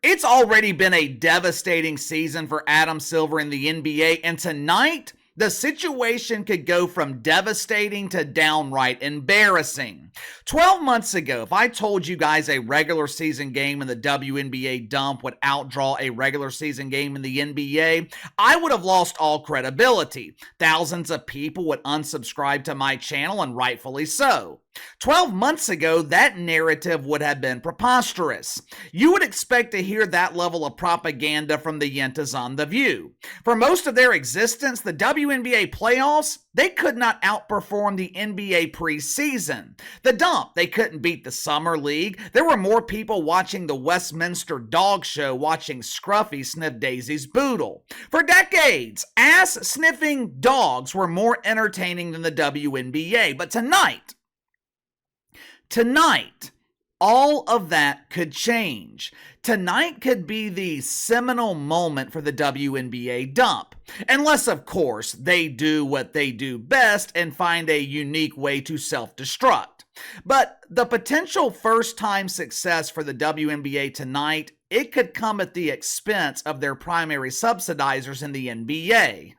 It's already been a devastating season for Adam Silver in the NBA, and tonight, the situation could go from devastating to downright embarrassing. 12 months ago, if I told you guys a regular season game in the WNBA dump would outdraw a regular season game in the NBA, I would have lost all credibility. Thousands of people would unsubscribe to my channel, and rightfully so. 12 months ago, that narrative would have been preposterous. You would expect to hear that level of propaganda from the Yentas on The View. For most of their existence, the WNBA playoffs, they could not outperform the NBA preseason. The dump, they couldn't beat the Summer League. There were more people watching the Westminster Dog Show watching Scruffy sniff Daisy's boodle. For decades, ass-sniffing dogs were more entertaining than the WNBA. But tonight, all of that could change. Tonight could be the seminal moment for the WNBA dump. Unless, of course, they do what they do best and find a unique way to self-destruct. But the potential first-time success for the WNBA tonight, it could come at the expense of their primary subsidizers in the NBA.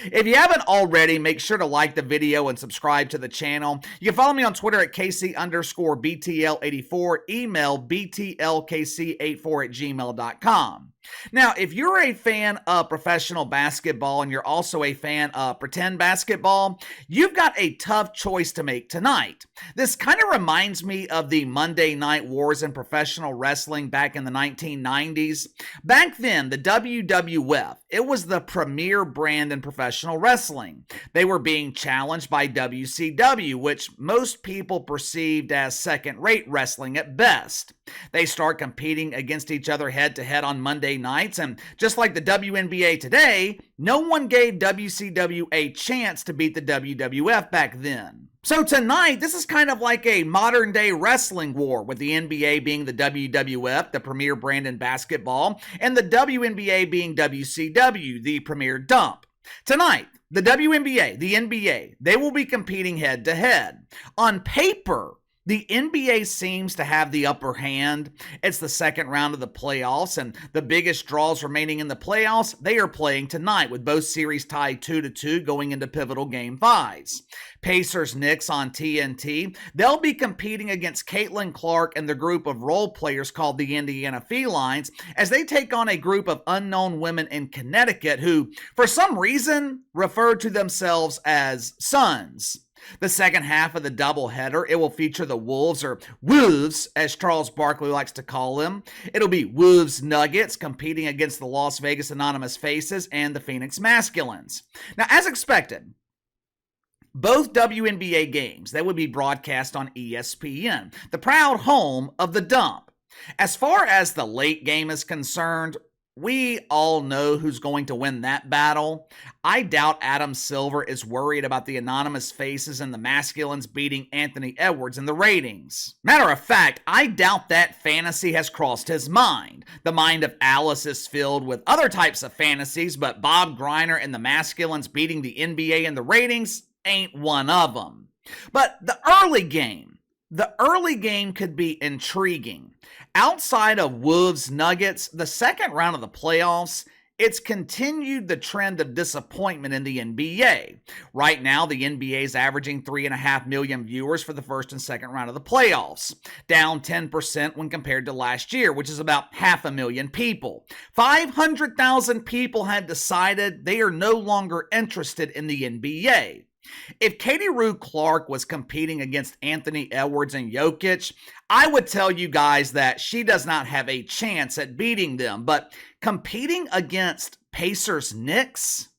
If you haven't already, make sure to like the video and subscribe to the channel. You can follow me on Twitter at KC_BTL84, email BTLKC84@gmail.com. Now, if you're a fan of professional basketball and you're also a fan of pretend basketball, you've got a tough choice to make tonight. This kind of reminds me of the Monday Night Wars in professional wrestling back in the 1990s. Back then, the WWF, it was the premier brand in professional wrestling. They were being challenged by WCW, which most people perceived as second-rate wrestling at best. They start competing against each other head-to-head on Monday nights, and just like the WNBA today, no one gave WCW a chance to beat the WWF back then. So tonight, this is kind of like a modern-day wrestling war, with the NBA being the WWF, the premier brand in basketball, and the WNBA being WCW, the premier dump. Tonight, the WNBA, the NBA, they will be competing head-to-head. On paper, the NBA seems to have the upper hand. It's the second round of the playoffs, and the biggest draws remaining in the playoffs, they are playing tonight, with both series tied 2-2 going into pivotal Game 5s. Pacers-Knicks on TNT, they'll be competing against Caitlin Clark and the group of role players called the Indiana Felines as they take on a group of unknown women in Connecticut who, for some reason, refer to themselves as Suns. The second half of the doubleheader, it will feature the Wolves, or Wolves, as Charles Barkley likes to call them. It'll be Wolves Nuggets competing against the Las Vegas Anonymous Faces and the Phoenix Masculines. Now, as expected, both WNBA games, they would be broadcast on ESPN, the proud home of the dump. As far as the late game is concerned, we all know who's going to win that battle. I doubt Adam Silver is worried about the Anonymous Faces and the Masculines beating Anthony Edwards in the ratings. Matter of fact, I doubt that fantasy has crossed his mind. The mind of Alice is filled with other types of fantasies, but Bob Griner and the Masculines beating the NBA in the ratings ain't one of them. But the early game could be intriguing. Outside of Wolves Nuggets, the second round of the playoffs, it's continued the trend of disappointment in the NBA. Right now, the NBA is averaging 3.5 million viewers for the first and second round of the playoffs, down 10% when compared to last year, which is about 500,000 people. 500,000 people had decided they are no longer interested in the NBA. If Katie Rue Clark was competing against Anthony Edwards and Jokic, I would tell you guys that she does not have a chance at beating them. But competing against Pacers-Knicks,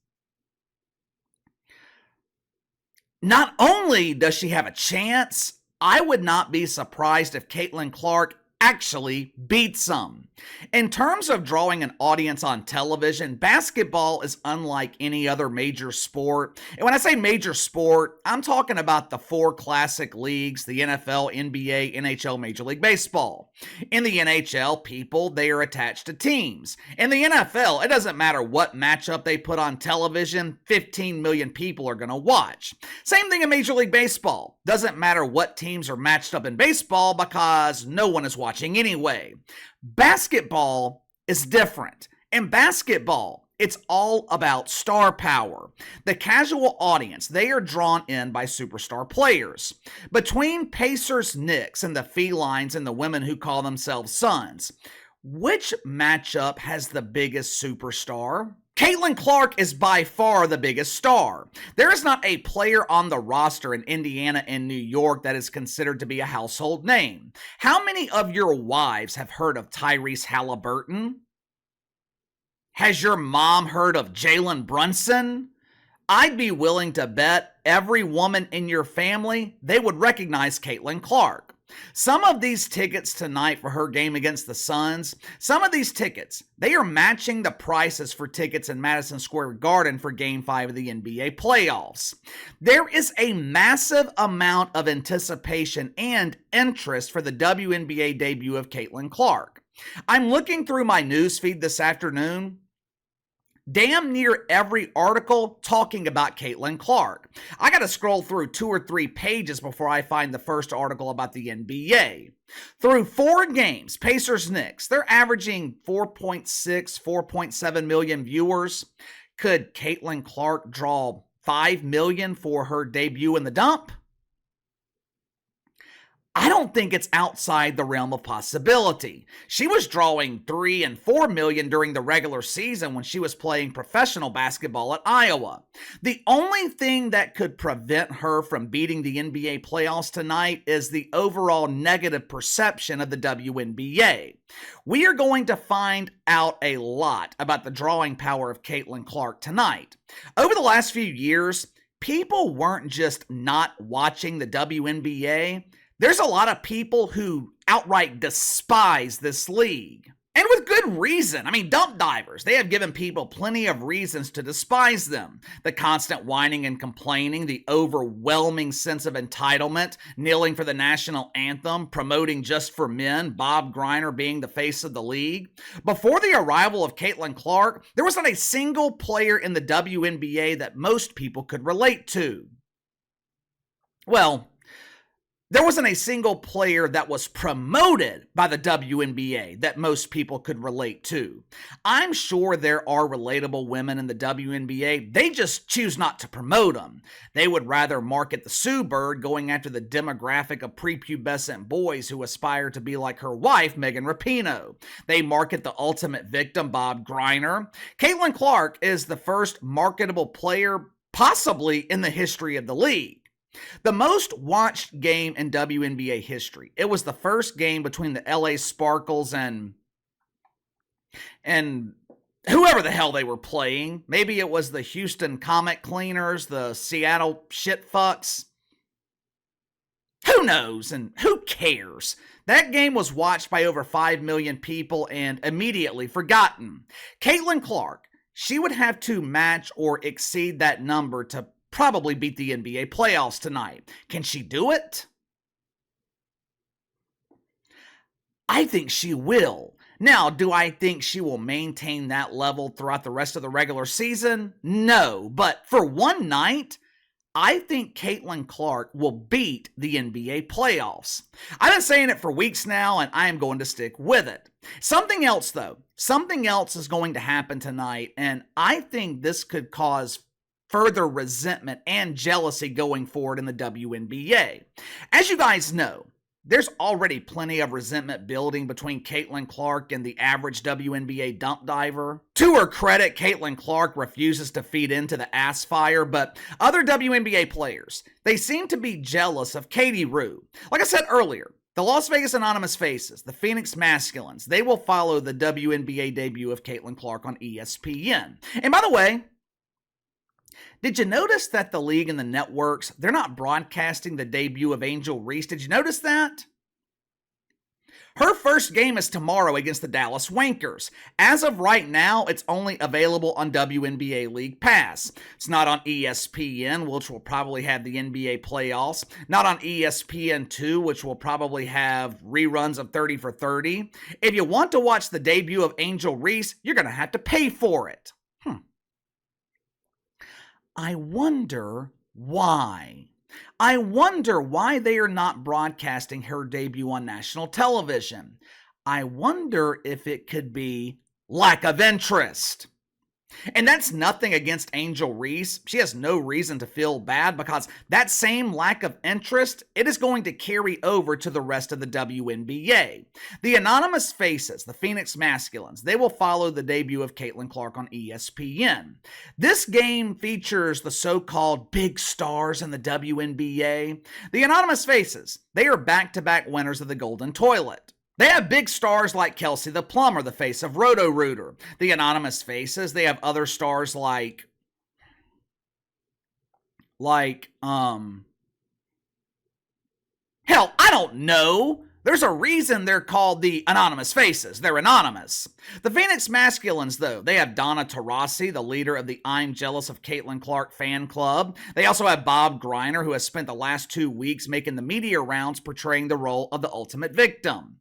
not only does she have a chance, I would not be surprised if Caitlin Clark actually beats them. In terms of drawing an audience on television, basketball is unlike any other major sport. And when I say major sport, I'm talking about the 4 classic leagues, the NFL, NBA, NHL, Major League Baseball. In the NHL, people, they are attached to teams. In the NFL, it doesn't matter what matchup they put on television, 15 million people are going to watch. Same thing in Major League Baseball. Doesn't matter what teams are matched up in baseball because no one is watching anyway. Basketball is different. In basketball, it's all about star power. The casual audience, they are drawn in by superstar players. Between Pacers, Knicks, and the Felines and the women who call themselves Suns, which matchup has the biggest superstar? Caitlin Clark is by far the biggest star. There is not a player on the roster in Indiana and New York that is considered to be a household name. How many of your wives have heard of Tyrese Halliburton? Has your mom heard of Jalen Brunson? I'd be willing to bet every woman in your family, they would recognize Caitlin Clark. Some of these tickets tonight for her game against the Suns, some of these tickets, they are matching the prices for tickets in Madison Square Garden for Game 5 of the NBA playoffs. There is a massive amount of anticipation and interest for the WNBA debut of Caitlin Clark. I'm looking through my newsfeed this afternoon. Damn near every article talking about Caitlin Clark. I got to scroll through 2 or 3 pages before I find the first article about the NBA. Through 4 games, Pacers Knicks, they're averaging 4.6, 4.7 million viewers. Could Caitlin Clark draw 5 million for her debut in the dump? I don't think it's outside the realm of possibility. She was drawing 3 and 4 million during the regular season when she was playing professional basketball at Iowa. The only thing that could prevent her from beating the NBA playoffs tonight is the overall negative perception of the WNBA. We are going to find out a lot about the drawing power of Caitlin Clark tonight. Over the last few years, people weren't just not watching the WNBA. There's a lot of people who outright despise this league. And with good reason. I mean, dump divers, they have given people plenty of reasons to despise them. The constant whining and complaining, the overwhelming sense of entitlement, kneeling for the national anthem, promoting just for men, Bob Griner being the face of the league. Before the arrival of Caitlin Clark, there was not a single player in the WNBA that most people could relate to. Well, there wasn't a single player that was promoted by the WNBA that most people could relate to. I'm sure there are relatable women in the WNBA. They just choose not to promote them. They would rather market the Sue Bird, going after the demographic of prepubescent boys who aspire to be like her wife, Megan Rapinoe. They market the ultimate victim, Bob Griner. Caitlin Clark is the first marketable player possibly in the history of the league. The most watched game in WNBA history. It was the first game between the LA Sparkles and whoever the hell they were playing. Maybe it was the Houston Comet Cleaners, the Seattle Shitfucks. Who knows and who cares? That game was watched by over 5 million people and immediately forgotten. Caitlin Clark, she would have to match or exceed that number to probably beat the NBA playoffs tonight. Can she do it? I think she will. Now, do I think she will maintain that level throughout the rest of the regular season? No, but for one night, I think Caitlin Clark will beat the NBA playoffs. I've been saying it for weeks now, and I am going to stick with it. Something else, though. Something else is going to happen tonight, and I think this could cause further resentment and jealousy going forward in the WNBA. As you guys know, there's already plenty of resentment building between Caitlin Clark and the average WNBA dump diver. To her credit, Caitlin Clark refuses to feed into the ass fire, but other WNBA players, they seem to be jealous of Katie Rue. Like I said earlier, the Las Vegas Anonymous Faces, the Phoenix Masculines, they will follow the WNBA debut of Caitlin Clark on ESPN. And by the way, did you notice that the league and the networks, they're not broadcasting the debut of Angel Reese? Did you notice that? Her first game is tomorrow against the Dallas Wankers. As of right now, it's only available on WNBA League Pass. It's not on ESPN, which will probably have the NBA playoffs. Not on ESPN2, which will probably have reruns of 30 for 30. If you want to watch the debut of Angel Reese, you're going to have to pay for it. I wonder why. I wonder why they are not broadcasting her debut on national television. I wonder if it could be lack of interest. And that's nothing against Angel Reese. She has no reason to feel bad because that same lack of interest, it is going to carry over to the rest of the WNBA. The anonymous faces, the Phoenix Masculines, they will follow the debut of Caitlin Clark on ESPN. This game features the so-called big stars in the WNBA. The anonymous faces, they are back-to-back winners of the Golden Toilet. They have big stars like Kelsey the Plumber, the face of Roto-Rooter. The anonymous faces, they have other stars like hell, I don't know. There's a reason they're called the anonymous faces. They're anonymous. The Phoenix Masculines, though, they have Donna Taurasi, the leader of the I'm Jealous of Caitlin Clark fan club. They also have Bob Griner, who has spent the last 2 weeks making the media rounds portraying the role of the ultimate victim.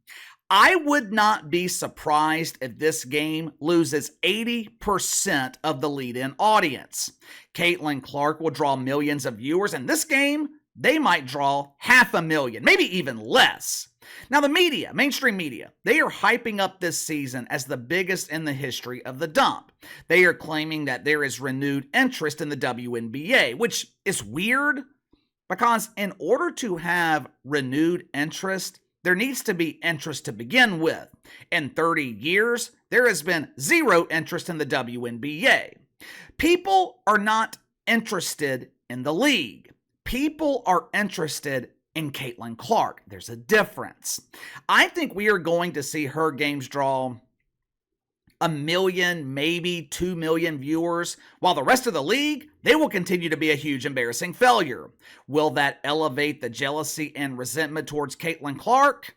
I would not be surprised if this game loses 80% of the lead-in audience. Caitlin Clark will draw millions of viewers, and this game, they might draw 500,000, maybe even less. Now, the media, mainstream media, they are hyping up this season as the biggest in the history of the dump. They are claiming that there is renewed interest in the WNBA, which is weird because in order to have renewed interest, there needs to be interest to begin with. In 30 years, there has been zero interest in the WNBA. People are not interested in the league. People are interested in Caitlin Clark. There's a difference. I think we are going to see her games draw 1 million, maybe 2 million viewers, while the rest of the league, they will continue to be a huge embarrassing failure. Will that elevate the jealousy and resentment towards Caitlin Clark?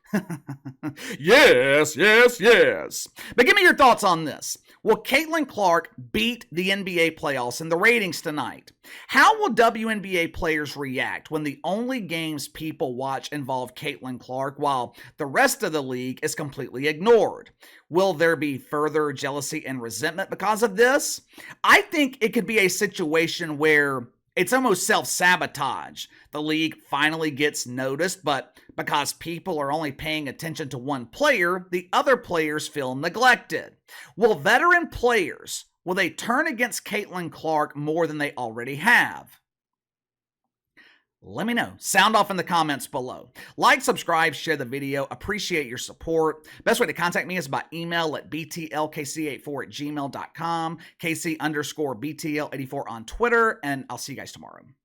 Yes, yes, yes. But give me your thoughts on this. Will Caitlin Clark beat the NBA playoffs in the ratings tonight? How will WNBA players react when the only games people watch involve Caitlin Clark while the rest of the league is completely ignored? Will there be further jealousy and resentment because of this? I think it could be a situation where it's almost self-sabotage. The league finally gets noticed, but because people are only paying attention to one player, the other players feel neglected. Will veteran players, will they turn against Caitlin Clark more than they already have? Let me know. Sound off in the comments below. Like, subscribe, share the video. Appreciate your support. Best way to contact me is by email at btlkc84@gmail.com, KC_BTL84 on Twitter, and I'll see you guys tomorrow.